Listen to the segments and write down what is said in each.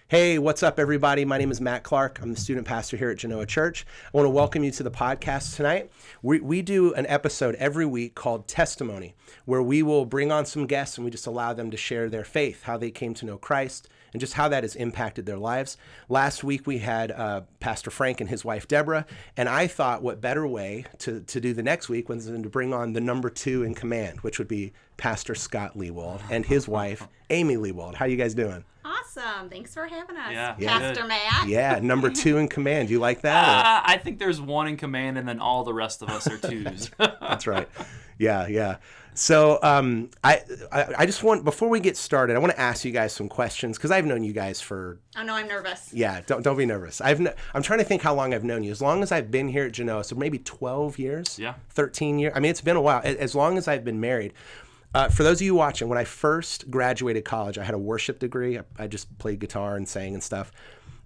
Hey, what's up, everybody? My name is Matt Clark. I'm the student pastor here at Genoa Church. I want to welcome you to the podcast tonight. We do an episode every week called Testimony, where we will bring on some guests and we just allow them to share their faith, how they came to know Christ, and just how that has impacted their lives. Last week, we had Pastor Frank and his wife, Deborah, and I thought what better way to do the next week was to bring on the number 2 in command, which would be Pastor Scott Lewald and his wife, Amy Lewald. How you guys doing? Awesome. Thanks for having us, Yeah. Pastor Matt. Yeah, number 2 in command. You like that? I think there's 1 in command, and then all the rest of us are 2s. That's right. Yeah. So I just want, before we get started, I want to ask you guys some questions because I've known you guys for... Oh, no, I'm nervous. Yeah, don't be nervous. I'm trying to think how long I've known you. As long as I've been here at Genoa, so maybe 12 years? Yeah. 13 years? I mean, it's been a while. As long as I've been married. For those of you watching, when I first graduated college, I had a worship degree. I just played guitar and sang and stuff.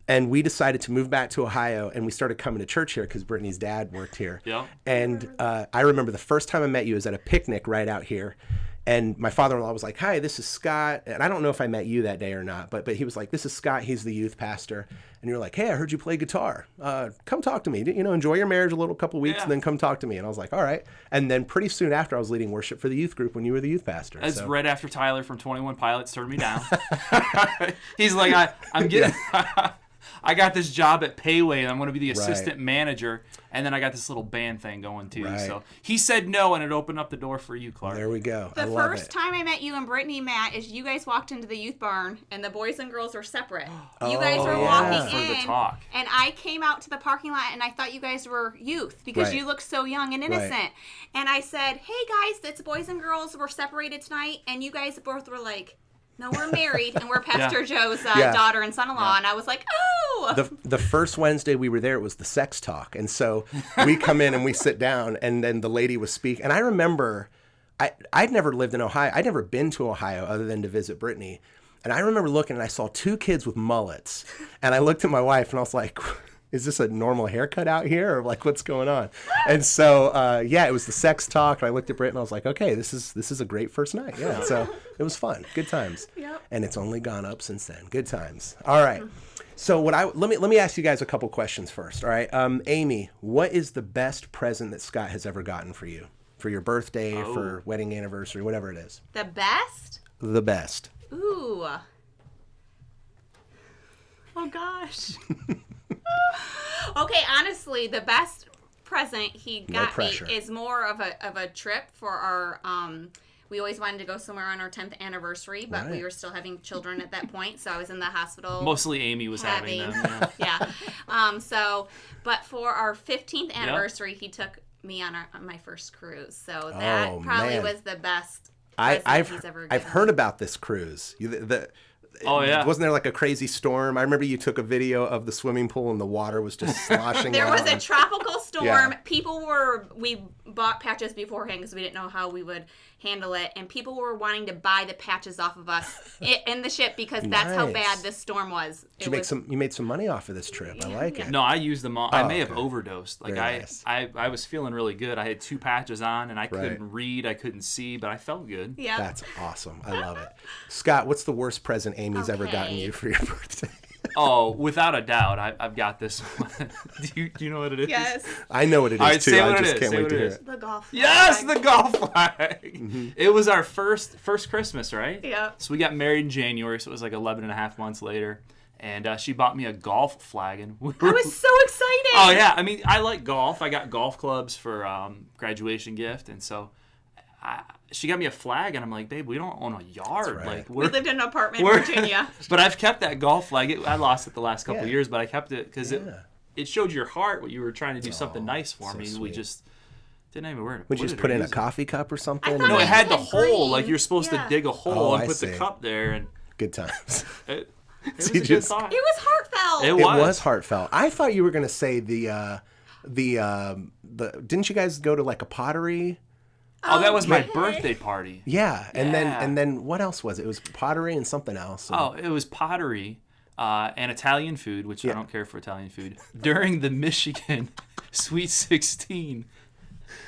And we decided to move back to Ohio, and we started coming to church here because Brittany's dad worked here. Yeah. And I remember the first time I met you was at a picnic right out here. And my father-in-law was like, "Hi, this is Scott." And I don't know if I met you that day or not, but he was like, "This is Scott. He's the youth pastor." And you're like, "Hey, I heard you play guitar. Come talk to me. Enjoy your marriage a little couple of weeks, and then come talk to me." And I was like, "All right." And then pretty soon after, I was leading worship for the youth group when you were the youth pastor. That's right after Tyler from 21 Pilots turned me down. He's like, I'm getting... I got this job at Payway, and I'm going to be the assistant manager, and then I got this little band thing going, too. Right. So he said no, and it opened up the door for you, Clark. There we go. The first time I met you and Brittany, Matt, is you guys walked into the youth barn, and the boys and girls were separate. You guys were walking in, for the talk. And I came out to the parking lot, and I thought you guys were youth because you looked so young and innocent. Right. And I said, "Hey, guys, it's boys and girls. We're separated tonight." And you guys both were like... No, we're married, and we're Pastor Joe's daughter and son-in-law, and I was like, oh! The first Wednesday we were there, it was the sex talk, and so we come in and we sit down, and then the lady was speaking, and I remember, I'd never lived in Ohio, I'd never been to Ohio other than to visit Brittany, and I remember looking, and I saw 2 kids with mullets, and I looked at my wife, and I was like... Is this a normal haircut out here, or like what's going on? And so, it was the sex talk. And I looked at Britt and I was like, okay, this is a great first night. Yeah, so it was fun, good times. Yep. And it's only gone up since then. Good times. All right. So let me ask you guys a couple questions first. All right, Amy, what is the best present that Scott has ever gotten for you, for your birthday, for wedding anniversary, whatever it is? The best? The best. Ooh. Oh gosh. Okay, honestly, the best present he got me is more of a trip for our we always wanted to go somewhere on our 10th anniversary, but we were still having children at that point, so I was in the hospital. Mostly Amy was having them. Yeah. But for our 15th anniversary, he took me on my first cruise. So that probably was the best present he's ever given. I've heard about this cruise. Wasn't there like a crazy storm? I remember you took a video of the swimming pool and the water was just sloshing There out. was a tropical storm. Yeah. We bought patches beforehand because we didn't know how we would handle it. And people were wanting to buy the patches off of us in the ship because that's how bad this storm was. You made some money off of this trip. I like it. No, I used them all. I may have overdosed. Like I was feeling really good. I had 2 patches on and I couldn't read, I couldn't see, but I felt good. Yeah. That's awesome. I love it. Scott, what's the worst present Amy's ever gotten you for your birthday? Oh, without a doubt, I've got this one. Do you know what it is? Yes. I know what it is, too. I just can't wait to hear it. The golf flag. Yes, the golf flag. Mm-hmm. It was our first Christmas, right? Yeah. So we got married in January, so it was like 11 and a half months later. And she bought me a golf flag. And I was so excited. Oh, yeah. I mean, I like golf. I got golf clubs for graduation gift. And so... she got me a flag, and I'm like, babe, we don't own a yard. Right. Like we lived in an apartment in Virginia. But I've kept that golf flag. I lost it the last couple of years, but I kept it because it showed your heart what you were trying to do something nice for me. Sweet. We just didn't even wear it. Would you just put in a coffee cup or something? No, it had the hole. Like you're supposed to dig a hole and put the cup there. And good times. It was a good thought. It was heartfelt. It was heartfelt. I thought you were going to say the didn't you guys go to like a pottery? Oh, that was my birthday party. Yeah, and then what else was it? It was pottery and something else. Oh, it was pottery and Italian food, which I don't care for Italian food. During the Michigan Sweet 16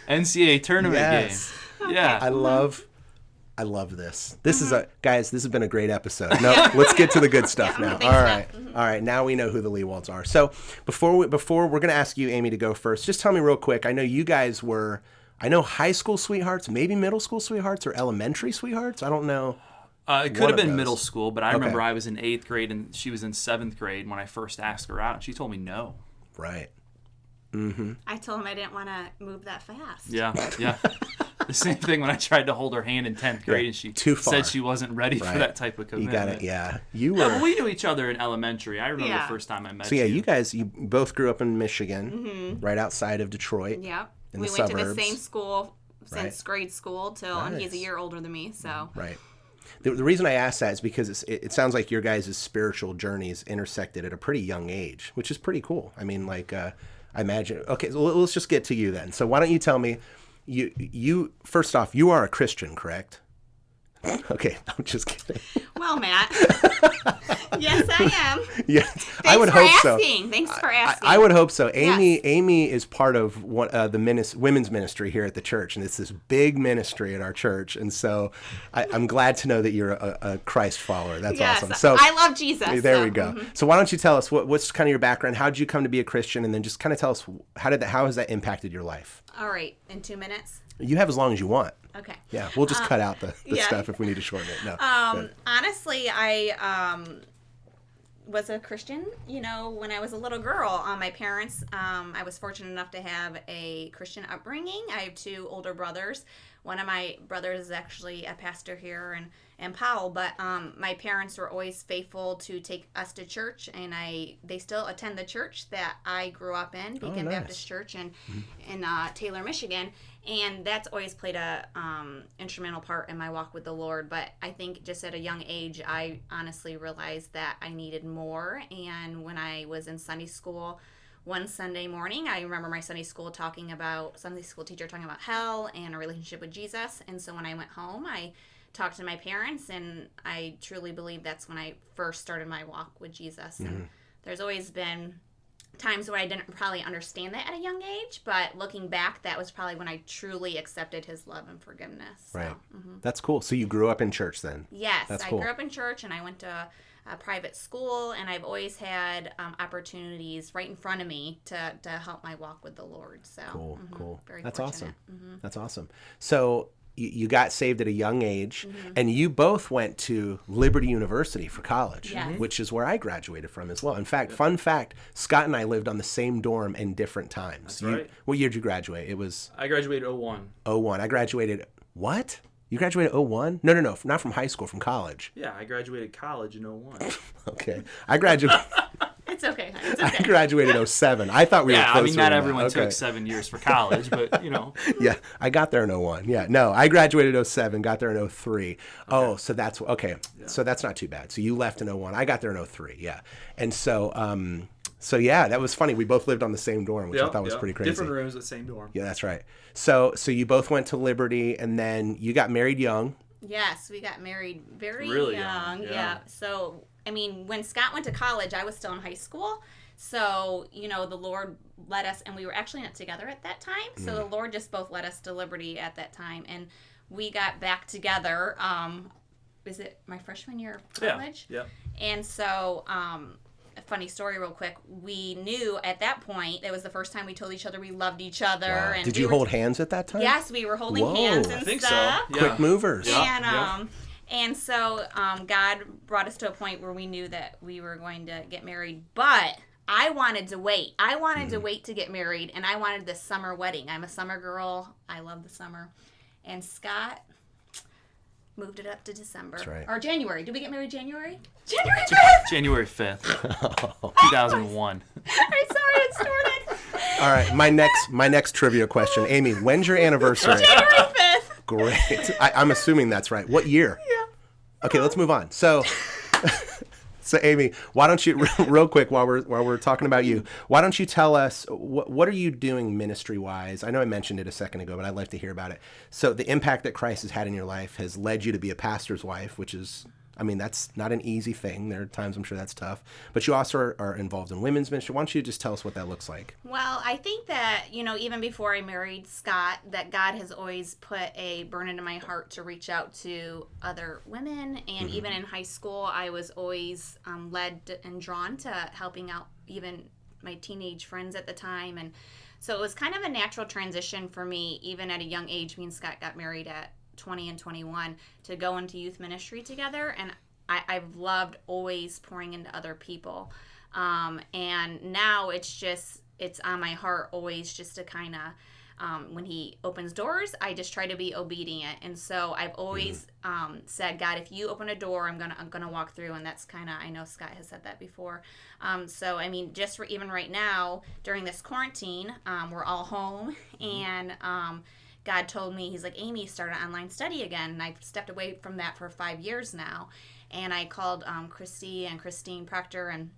NCAA tournament game. Yeah, I love this. This is guys. This has been a great episode. No, let's get to the good stuff now. All right. All right, now we know who the Lewalds are. So before we're going to ask you, Amy, to go first, just tell me real quick. I know you guys were, high school sweethearts, maybe middle school sweethearts or elementary sweethearts. I don't know. It could have been middle school, but I remember I was in 8th grade and she was in 7th grade when I first asked her out, and she told me no. Right. I told him I didn't want to move that fast. Yeah. The same thing when I tried to hold her hand in 10th grade, and she said she wasn't ready for that type of commitment. You got it, yeah. You were. No, we knew each other in elementary. I remember the first time I met you. So, you both grew up in Michigan, right outside of Detroit. Yep. In we the went suburbs. to the same school since grade school and he's a year older than me, so. Right. The reason I ask that is because it sounds like your guys' spiritual journeys intersected at a pretty young age, which is pretty cool. I mean, I imagine. Okay, so let's just get to you then. So why don't you tell me, you first off, you are a Christian, correct? Okay, I'm just kidding. Well, Matt, yes, I am. Yes, I would hope so. Thanks for asking. I would hope so. Yes. Amy is part of the women's ministry here at the church, and it's this big ministry at our church. And so I'm glad to know that you're a Christ follower. That's awesome. So I love Jesus. There we go. So why don't you tell us what's kind of your background? How did you come to be a Christian? And then just kind of tell us how has that impacted your life? All right, in 2 minutes. You have as long as you want. Okay. Yeah, we'll just cut out the stuff if we need to shorten it. No. Honestly, I was a Christian, when I was a little girl. My parents, I was fortunate enough to have a Christian upbringing. I have 2 older brothers. One of my brothers is actually a pastor here in Powell, but my parents were always faithful to take us to church, and they still attend the church that I grew up in, Beacon Baptist Church in Taylor, Michigan. And that's always played a instrumental part in my walk with the Lord. But I think just at a young age, I honestly realized that I needed more. And when I was in Sunday school, one Sunday morning, I remember my Sunday school teacher talking about hell and a relationship with Jesus. And so when I went home, I talked to my parents, and I truly believe that's when I first started my walk with Jesus. Mm-hmm. And there's always been times where I didn't probably understand that at a young age, but looking back, that was probably when I truly accepted his love and forgiveness. So, right. That's cool. So you grew up in church then? Yes. That's cool. I grew up in church, and I went to a private school, and I've always had opportunities right in front of me to help my walk with the Lord. So cool. Very That's fortunate. Awesome. That's awesome. So you got saved at a young age, and you both went to Liberty University for college, which is where I graduated from as well. In fact, fun fact, Scott and I lived on the same dorm in different times. That's right. What year did you graduate? I graduated 01. 01. I graduated, what? You graduated 01? No, not from high school, from college. Yeah, I graduated college in 01. Okay. I graduated... It's okay, honey. It's okay. I graduated 07. I thought we were closer. Yeah, I mean, not everyone took 7 years for college, but, Yeah, I got there in 01. Yeah, no, I graduated 07, got there in 03. Okay. Oh, so that's, okay. Yeah. So that's not too bad. So you left in 01. I got there in 03, yeah. And so, yeah, that was funny. We both lived on the same dorm, which I thought was pretty crazy. Different rooms, but same dorm. Yeah, that's right. So you both went to Liberty, and then you got married young. Yes, we got married really young. Yeah. So, I mean, when Scott went to college, I was still in high school. So, the Lord led us, and we were actually not together at that time. So the Lord just both led us to Liberty at that time. And we got back together, is it my freshman year of college? Yeah. And so, a funny story real quick. We knew at that point, it was the first time we told each other we loved each other. Wow. And Did you hold hands at that time? Yes, we were holding hands and I think stuff. So. Yeah. Quick movers. And so God brought us to a point where we knew that we were going to get married, but I wanted to wait. I wanted to wait to get married, and I wanted the summer wedding. I'm a summer girl. I love the summer. And Scott moved it up to December. That's right. Or January. Did we get married January? January 5th! January 5th, 2001. I'm sorry it started. All right, my next trivia question. Amy, when's your anniversary? January 5th. Great. I'm assuming that's right. What year? Yeah. Okay, let's move on. So Amy, why don't you real quick while we're talking about you, why don't you tell us what are you doing ministry wise? I know I mentioned it a second ago, but I'd like to hear about it. So the impact that Christ has had in your life has led you to be a pastor's wife, which is I mean, that's not an easy thing. There are times I'm sure that's tough. But you also are involved in women's ministry. Why don't you just tell us what that looks like? Well, I think that, even before I married Scott, that God has always put a burden in my heart to reach out to other women. And even in high school, I was always led and drawn to helping out even my teenage friends at the time. And so it was kind of a natural transition for me, even at a young age. Me and Scott got married at 20 and 21, to go into youth ministry together. And I've loved always pouring into other people. And now it's on my heart always just to kind of, when he opens doors, I just try to be obedient. And so I've always said, God, if you open a door, I'm gonna walk through. And that's kind of, I know Scott has said that before. So I mean, just for even right now during this quarantine, we're all home, and God told me, he's like, Amy, start an online study again. And I've stepped away from that for 5 years now. And I called Christy and Christine Proctor and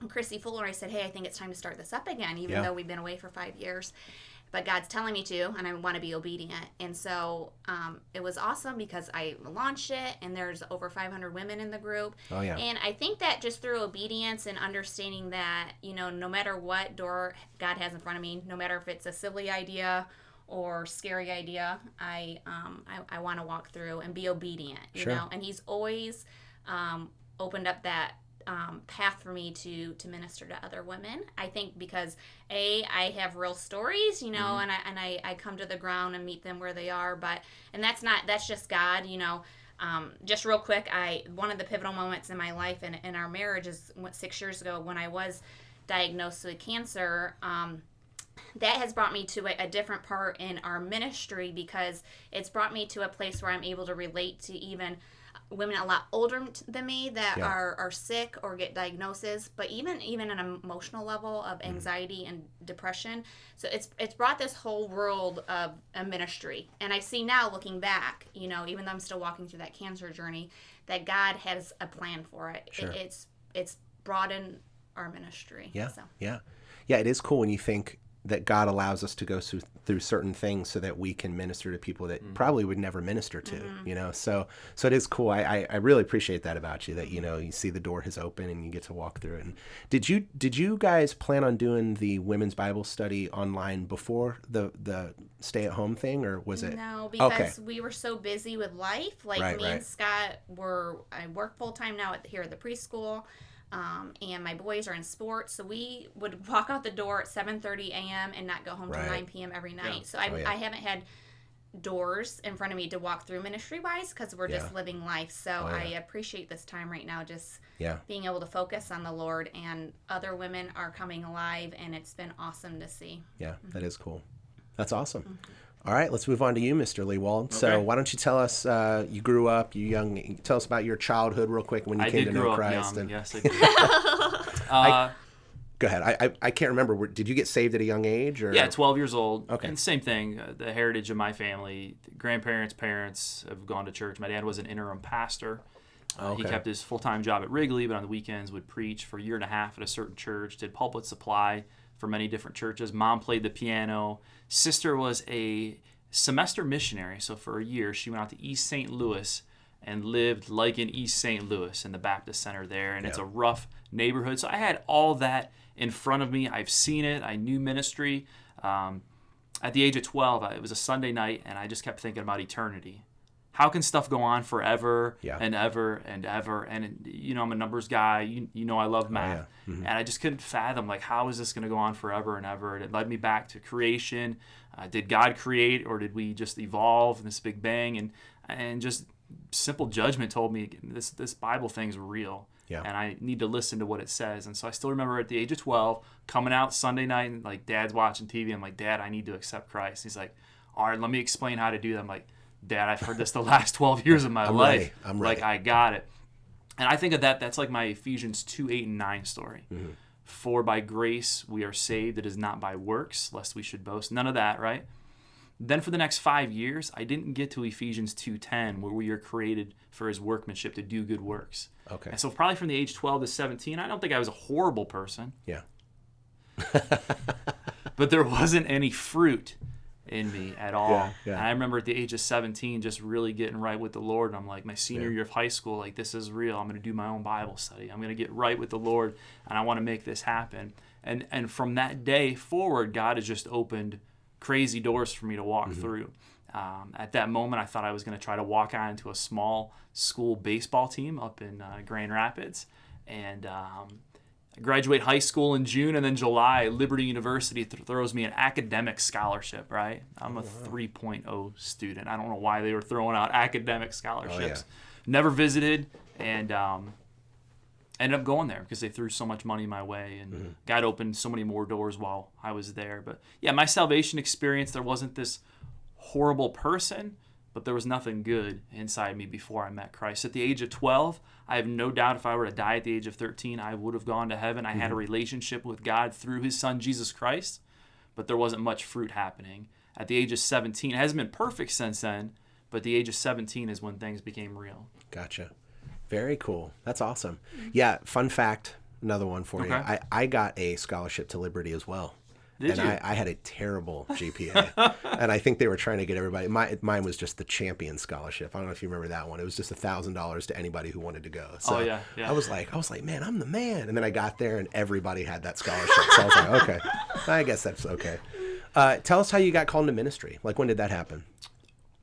Christy Fuller. I said, hey, I think it's time to start this up again, even though we've been away for 5 years. But God's telling me to, and I want to be obedient. And so it was awesome because I launched it, and there's over 500 women in the group. Oh, yeah. And I think that just through obedience and understanding that, no matter what door God has in front of me, no matter if it's a silly idea or scary idea, I want to walk through and be obedient, you know. And he's always opened up that path for me to minister to other women. I think because I have real stories, and I come to the ground and meet them where they are. And that's just God, Just real quick, one of the pivotal moments in my life and in our marriage is 6 years ago when I was diagnosed with cancer. That has brought me to a different part in our ministry, because it's brought me to a place where I'm able to relate to even women a lot older than me that are sick or get diagnoses, but even an emotional level of anxiety and depression. So it's brought this whole world of a ministry. And I see now, looking back, even though I'm still walking through that cancer journey, that God has a plan for it. Sure. It's broadened our ministry. Yeah, so. yeah. It is cool when you think that God allows us to go through certain things so that we can minister to people that probably would never minister to, So it is cool. I really appreciate that about you, that, you see the door has opened and you get to walk through it. And did you guys plan on doing the women's Bible study online before the stay-at-home thing, or was it? No, because we were so busy with life. Like me and Scott I work full-time now here at the preschool. And my boys are in sports, so we would walk out the door at 7:30 a.m. and not go home till 9 p.m. every night. Yeah. So I haven't had doors in front of me to walk through ministry-wise, because we're just living life. So I appreciate this time right now, just being able to focus on the Lord, and other women are coming alive, and it's been awesome to see. Yeah, that is cool. That's awesome. All right, let's move on to you, Mr. Lewald. Okay. So why don't you tell us, you grew up, you young, tell us about your childhood real quick when you came to know Christ. Young. Yes, I did. Go ahead. I can't remember. Did you get saved at a young age? Or? Yeah, 12 years old. Okay. And same thing, the heritage of my family, grandparents, parents have gone to church. My dad was an interim pastor. He kept his full-time job at Wrigley, but on the weekends would preach for a year and a half at a certain church, did pulpit supply for many different churches. Mom played the piano. Sister was a semester missionary, so for a year she went out to East St. Louis and lived like in East St. Louis in the Baptist Center there, and it's a rough neighborhood. So I had all that in front of me. I've seen it. I knew ministry. At the age of 12, it was a Sunday night, and I just kept thinking about eternity. How can stuff go on forever and ever and ever? And, I'm a numbers guy. You know I love math. And I just couldn't fathom, how is this going to go on forever and ever? And it led me back to creation. Did God create, or did we just evolve in this big bang? And just simple judgment told me this Bible thing's real. Yeah. And I need to listen to what it says. And so I still remember at the age of 12, coming out Sunday night, and Dad's watching TV. I'm like, Dad, I need to accept Christ. He's like, all right, let me explain how to do that. I'm like, Dad, I've heard this the last 12 years of my life. I'm ready. I got it. And I think of that's like my Ephesians 2:8-9 story. Mm-hmm. For by grace we are saved, it is not by works, lest we should boast. None of that, right? Then for the next 5 years, I didn't get to Ephesians 2:10, where we are created for his workmanship to do good works. Okay. And so probably from the age 12 to 17, I don't think I was a horrible person. Yeah. But there wasn't any fruit in me at all. Yeah. And I remember at the age of 17 just really getting right with the Lord. And I'm like, my senior year of high school, like, this is real. I'm going to do my own Bible study. I'm going to get right with the Lord, and I want to make this happen. And from that day forward, God has just opened crazy doors for me to walk through. At that moment, I thought I was going to try to walk on into a small school baseball team up in Grand Rapids. And I graduate high school in June, and then July, Liberty University throws me an academic scholarship, right? I'm a 3.0 student. I don't know why they were throwing out academic scholarships. Never visited, and ended up going there because they threw so much money my way, and God opened so many more doors while I was there. But yeah, my salvation experience, there wasn't this horrible person, but there was nothing good inside me before I met Christ. At the age of 12, I have no doubt if I were to die at the age of 13, I would have gone to heaven. I had a relationship with God through his son, Jesus Christ, but there wasn't much fruit happening. At the age of 17, it hasn't been perfect since then, but the age of 17 is when things became real. Gotcha. Very cool. That's awesome. Yeah, fun fact, another one for you. I got a scholarship to Liberty as well. Did you? I had a terrible GPA, and I think they were trying to get everybody. Mine was just the champion scholarship. I don't know if you remember that one. It was just $1,000 to anybody who wanted to go. So yeah. I was like, man, I'm the man. And then I got there, and everybody had that scholarship. So I was like, okay, I guess that's okay. Tell us how you got called into ministry. Like, when did that happen?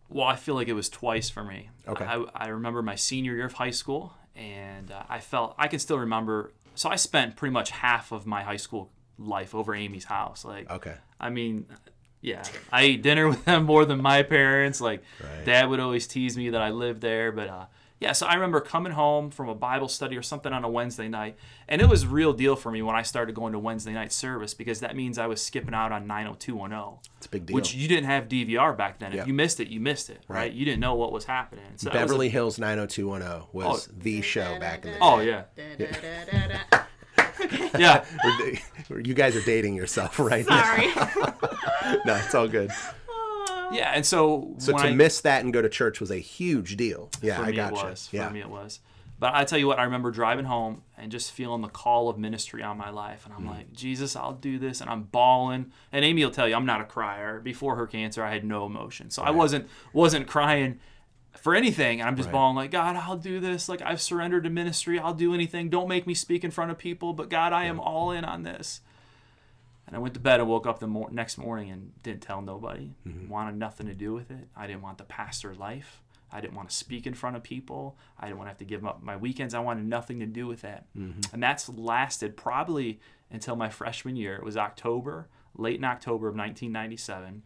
Well, I feel like it was twice for me. Okay. I remember my senior year of high school, and I can still remember. So I spent pretty much half of my high school life over Amy's house. Like, okay. I mean, yeah, I ate dinner with them more than my parents. Like, Dad would always tease me that I lived there, but so I remember coming home from a Bible study or something on a Wednesday night, and it was a real deal for me when I started going to Wednesday night service, because that means I was skipping out on 90210. It's a big deal. Which you didn't have DVR back then. If you missed it, you missed it, right? You didn't know what was happening. So Beverly Hills 90210 was the show back in the day. Oh, yeah. Yeah. You guys are dating yourself right now. Sorry. No, it's all good. Yeah, and so to miss that and go to church was a huge deal. Yeah, I got you. For me it was. But I tell you what, I remember driving home and just feeling the call of ministry on my life. And I'm like, Jesus, I'll do this. And I'm bawling. And Amy will tell you, I'm not a crier. Before her cancer, I had no emotion. So I wasn't crying for anything. And I'm just bawling like, God, I'll do this. Like, I've surrendered to ministry. I'll do anything. Don't make me speak in front of people. But God, I am all in on this. And I went to bed and woke up the next morning and didn't tell nobody. Wanted nothing to do with it. I didn't want the pastor life. I didn't want to speak in front of people. I didn't want to have to give up my weekends. I wanted nothing to do with that. And that's lasted probably until my freshman year. It was late in October of 1997.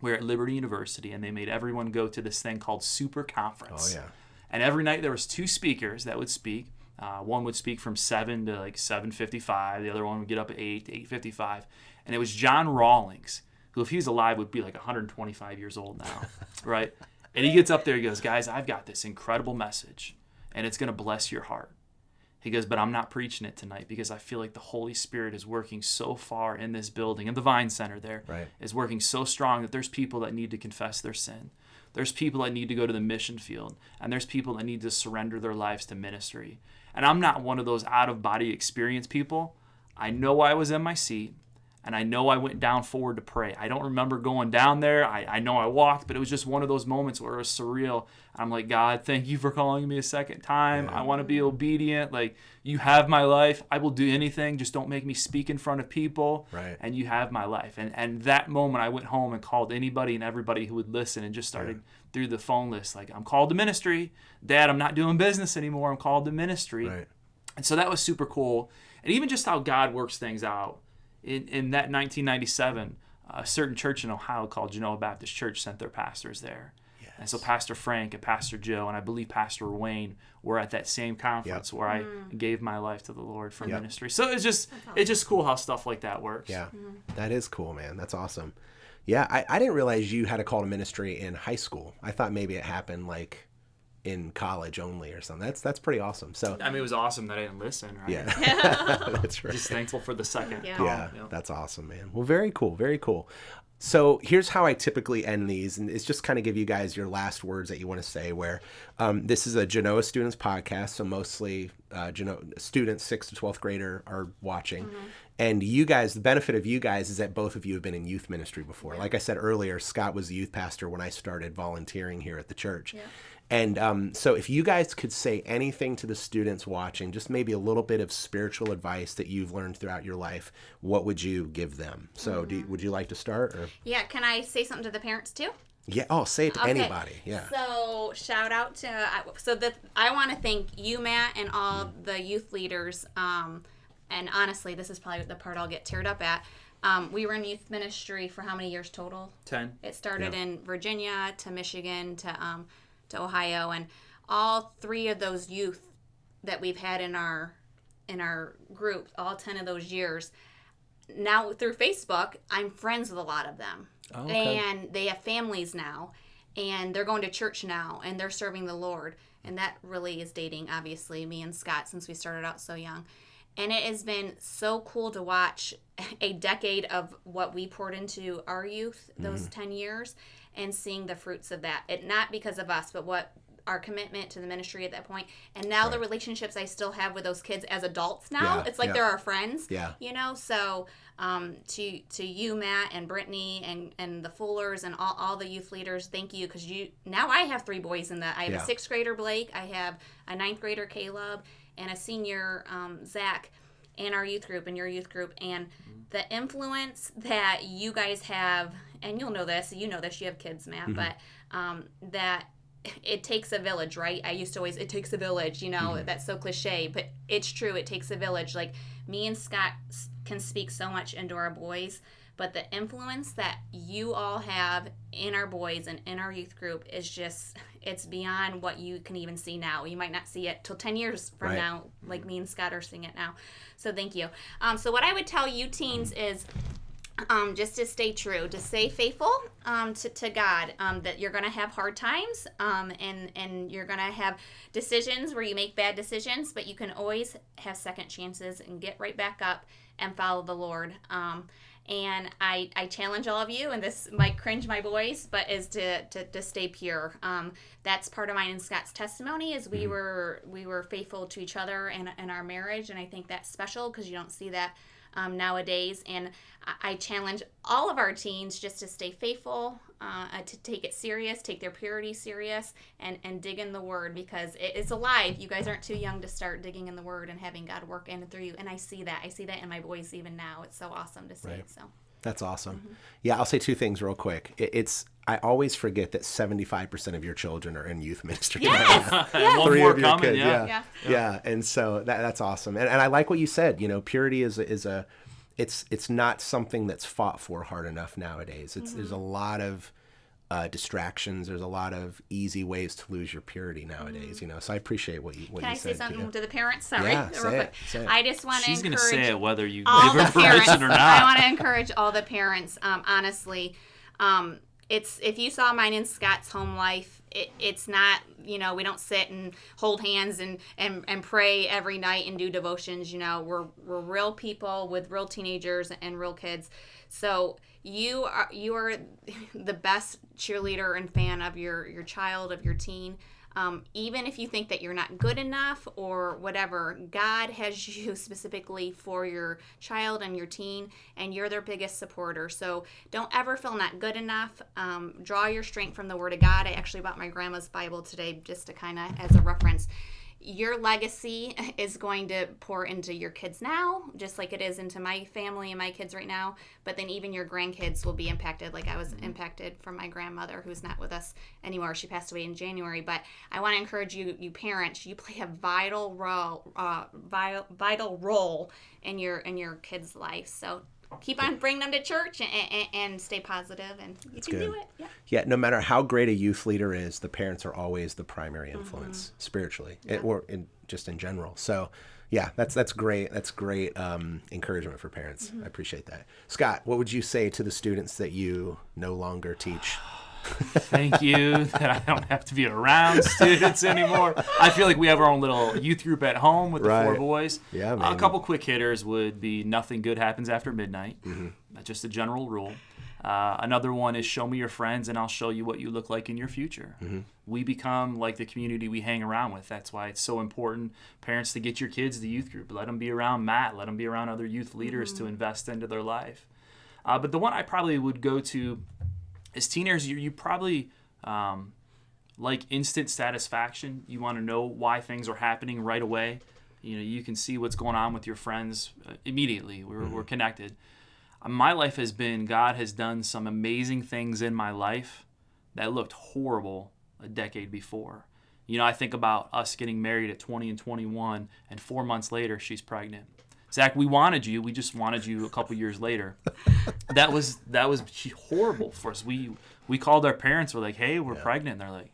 We were at Liberty University, and they made everyone go to this thing called Super Conference. Oh, yeah. And every night there was two speakers that would speak. One would speak from 7 to like 7:55. The other one would get up at 8 to 8:55. And it was John Rawlings, who, if he was alive, would be like 125 years old now, right? And he gets up there, he goes, guys, I've got this incredible message, and it's going to bless your heart. He goes, but I'm not preaching it tonight because I feel like the Holy Spirit is working so far in this building, in the Vine Center there, is working so strong that there's people that need to confess their sin. There's people that need to go to the mission field, and there's people that need to surrender their lives to ministry. And I'm not one of those out-of-body experience people. I know I was in my seat, and I know I went down forward to pray. I don't remember going down there. I know I walked, but it was just one of those moments where it was surreal. I'm like, God, thank you for calling me a second time. I want to be obedient. Like, you have my life. I will do anything. Just don't make me speak in front of people. Right. And you have my life. And that moment, I went home and called anybody and everybody who would listen and just started through the phone list. Like, I'm called to ministry. Dad, I'm not doing business anymore. I'm called to ministry. Right. And so that was super cool. And even just how God works things out. In that 1997, a certain church in Ohio called Genoa Baptist Church sent their pastors there. Yes. And so Pastor Frank and Pastor Joe and I believe Pastor Wayne were at that same conference where I gave my life to the Lord for ministry. So it's just cool how stuff like that works. Yeah, that is cool, man. That's awesome. Yeah, I didn't realize you had a call to ministry in high school. I thought maybe it happened like in college only or something. That's pretty awesome. So I mean, it was awesome that I didn't listen, right? Yeah. That's right. Just thankful for the second. Yeah, that's awesome, man. Well, very cool. Very cool. So here's how I typically end these, and it's just kind of give you guys your last words that you want to say. Where this is a Genoa Students podcast, so mostly Genoa students, 6th to 12th grader, are watching. And you guys, the benefit of you guys is that both of you have been in youth ministry before. Like I said earlier, Scott was the youth pastor when I started volunteering here at the church. Yeah. And so if you guys could say anything to the students watching, just maybe a little bit of spiritual advice that you've learned throughout your life, what would you give them? So would you like to start? Or? Yeah, can I say something to the parents too? Yeah. Oh, say it to anybody. Yeah. So shout out to, I want to thank you, Matt, and all the youth leaders. And honestly, this is probably the part I'll get teared up at. We were in youth ministry for how many years total? 10. It started in Virginia to Michigan to Ohio, and all 3 of those youth that we've had in our group, all 10 of those years, now through Facebook, I'm friends with a lot of them. Oh, okay. And they have families now, and they're going to church now, and they're serving the Lord. And that really is dating, obviously, me and Scott, since we started out so young. And it has been so cool to watch a decade of what we poured into our youth, those 10 years, and seeing the fruits of that. It not because of us, but what our commitment to the ministry at that point. And now the relationships I still have with those kids as adults now, it's like they're our friends. Yeah. You know, so to you, Matt, and Brittany, and the Fullers, and all the youth leaders, thank you, because now I have 3 boys in that. I have a 6th grader, Blake, I have a 9th grader, Caleb, and a senior, Zach, in our youth group, in your youth group. And the influence that you guys have, and you know this, you have kids, Matt, but that it takes a village, right? I used to always, it takes a village, that's so cliche, but it's true, it takes a village. Like, me and Scott can speak so much into our boys, but the influence that you all have in our boys and in our youth group is just, it's beyond what you can even see now. You might not see it till 10 years from now, like me and Scott are seeing it now. So thank you. So what I would tell you teens is just to stay true, to stay faithful to God, that you're going to have hard times, and you're going to have decisions where you make bad decisions, but you can always have second chances and get right back up and follow the Lord. And I challenge all of you, and this might cringe my boys, but is to stay pure. That's part of mine and Scott's testimony, is we were faithful to each other in our marriage, and I think that's special because you don't see that nowadays. And I challenge all of our teens just to stay faithful, to take it serious, take their purity serious, and dig in the Word, because it's alive. You guys aren't too young to start digging in the Word and having God work in and through you. And I see that. I see that in my boys even now. It's so awesome to see. Right. So that's awesome. Yeah, I'll say 2 things real quick. I always forget that 75% of your children are in youth ministry. Yes. Right now. Yes. 3 of your kids. Yeah. And so that's awesome. And I like what you said. Purity is it's not something that's fought for hard enough nowadays. There's a lot of distractions. There's a lot of easy ways to lose your purity nowadays. So I appreciate what you said. Can I say something to the parents? Sorry, yeah, say it. I just want to encourage. She's going to say it whether you give her permission or not. I want to encourage all the parents. Honestly, it's, if you saw mine and Scott's home life, it's not, we don't sit and hold hands and pray every night and do devotions. We're real people with real teenagers and real kids. So you are the best cheerleader and fan of your child, of your teen. Even if you think that you're not good enough or whatever, God has you specifically for your child and your teen, and you're their biggest supporter. So don't ever feel not good enough. Draw your strength from the Word of God. I actually bought my grandma's Bible today just to kind of as a reference. Your legacy is going to pour into your kids now, just like it is into my family and my kids right now. But then even your grandkids will be impacted, like I was impacted from my grandmother, who's not with us anymore. She passed away in January. But I want to encourage you parents, you play a vital role in your kids' life. So keep on bringing them to church and stay positive, and you can do it. Yeah, no matter how great a youth leader is, the parents are always the primary influence spiritually, or just in general. So yeah, that's great. That's great encouragement for parents. I appreciate that. Scott, what would you say to the students that you no longer teach? Thank you that I don't have to be around students anymore. I feel like we have our own little youth group at home with the 4 boys. Yeah, man. A couple quick hitters would be nothing good happens after midnight. That's just a general rule. Another one is show me your friends and I'll show you what you look like in your future. We become like the community we hang around with. That's why it's so important, parents, to get your kids to youth group. Let them be around Matt. Let them be around other youth leaders to invest into their life. But the one I probably would go to is teenagers. You probably like instant satisfaction. You want to know why things are happening right away. You can see what's going on with your friends immediately. We're connected. My life has been, God has done some amazing things in my life that looked horrible a decade before. I think about us getting married at 20 and 21, and 4 months later, she's pregnant. Zach, we wanted you. We just wanted you a couple years later. That was horrible for us. We called our parents. We're like, hey, we're pregnant. And they're like,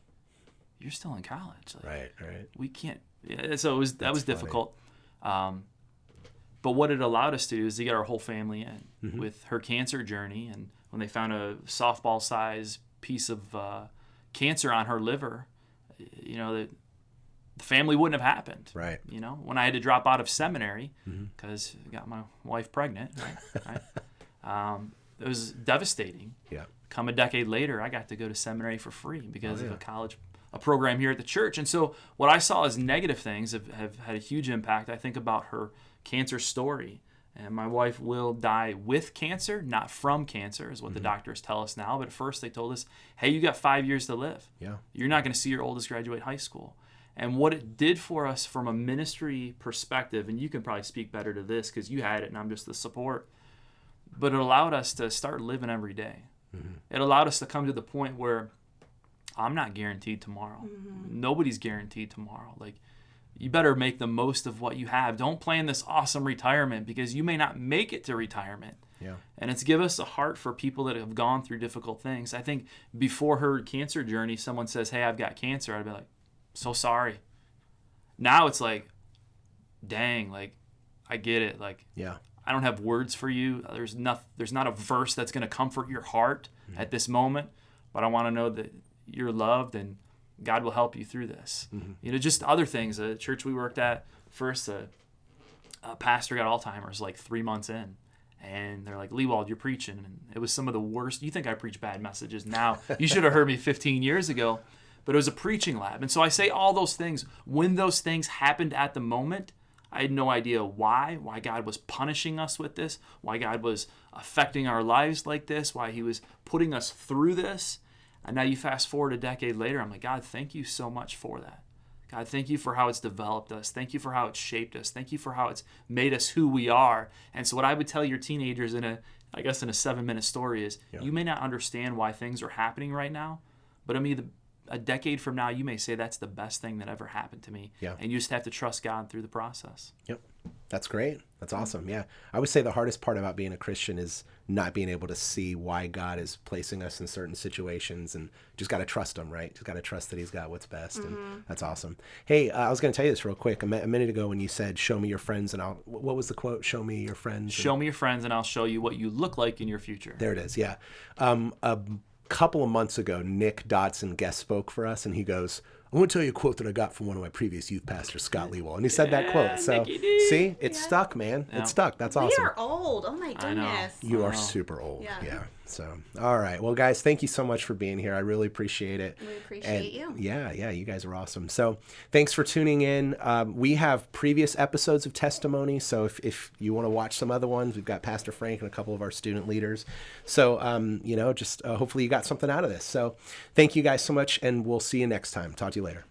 you're still in college. Like, right. We can't. Yeah, so that was difficult. But what it allowed us to do is to get our whole family in with her cancer journey. And when they found a softball-sized piece of cancer on her liver, the family wouldn't have happened. Right. When I had to drop out of seminary because I got my wife pregnant, right? It was devastating. Yeah. Come a decade later, I got to go to seminary for free because of a program here at the church. And so what I saw as negative things have had a huge impact. I think about her cancer story. And my wife will die with cancer, not from cancer, is what the doctors tell us now. But at first they told us, hey, you got 5 years to live. Yeah. You're not going to see your oldest graduate high school. And what it did for us from a ministry perspective, and you can probably speak better to this because you had it and I'm just the support, but it allowed us to start living every day. It allowed us to come to the point where I'm not guaranteed tomorrow. Nobody's guaranteed tomorrow. Like, you better make the most of what you have. Don't plan this awesome retirement because you may not make it to retirement. Yeah. And it's give us a heart for people that have gone through difficult things. I think before her cancer journey, someone says, hey, I've got cancer. I'd be like, so sorry. Now it's like, dang, like, I get it. Like, yeah. I don't have words for you. There's not a verse that's going to comfort your heart at this moment, but I want to know that you're loved and God will help you through this. Just other things. The church we worked at first, a pastor got Alzheimer's like 3 months in, and they're like, Lewald, you're preaching. And it was some of the worst. You think I preach bad messages now. You should have heard me 15 years ago. But it was a preaching lab. And so I say all those things. When those things happened at the moment, I had no idea why God was punishing us with this, why God was affecting our lives like this, why he was putting us through this. And now you fast forward a decade later, I'm like, God, thank you so much for that. God, thank you for how it's developed us. Thank you for how it's shaped us. Thank you for how it's made us who we are. And so what I would tell your teenagers in a 7-minute story is, you may not understand why things are happening right now, but a decade from now, you may say that's the best thing that ever happened to me. Yeah. And you just have to trust God through the process. Yep. That's great. That's awesome. Yeah. I would say the hardest part about being a Christian is not being able to see why God is placing us in certain situations, and just got to trust him, right? Just got to trust that he's got what's best. And that's awesome. Hey, I was going to tell you this real quick. A minute ago when you said, show me your friends and what was the quote? Show me your friends. Show me your friends and I'll show you what you look like in your future. There it is. Yeah. A couple of months ago, Nick Dodson guest spoke for us, and he goes, I want to tell you a quote that I got from one of my previous youth pastors, Scott Lewald. And he said that quote. So, see, it stuck, man. It stuck. That's awesome. We are old. Oh, my goodness. You are super old. Yeah. So, all right. Well, guys, thank you so much for being here. I really appreciate it. We appreciate you. Yeah. You guys are awesome. So thanks for tuning in. We have previous episodes of Testimony. So if you want to watch some other ones, we've got Pastor Frank and a couple of our student leaders. So, hopefully you got something out of this. So thank you guys so much, and we'll see you next time. Talk to you later.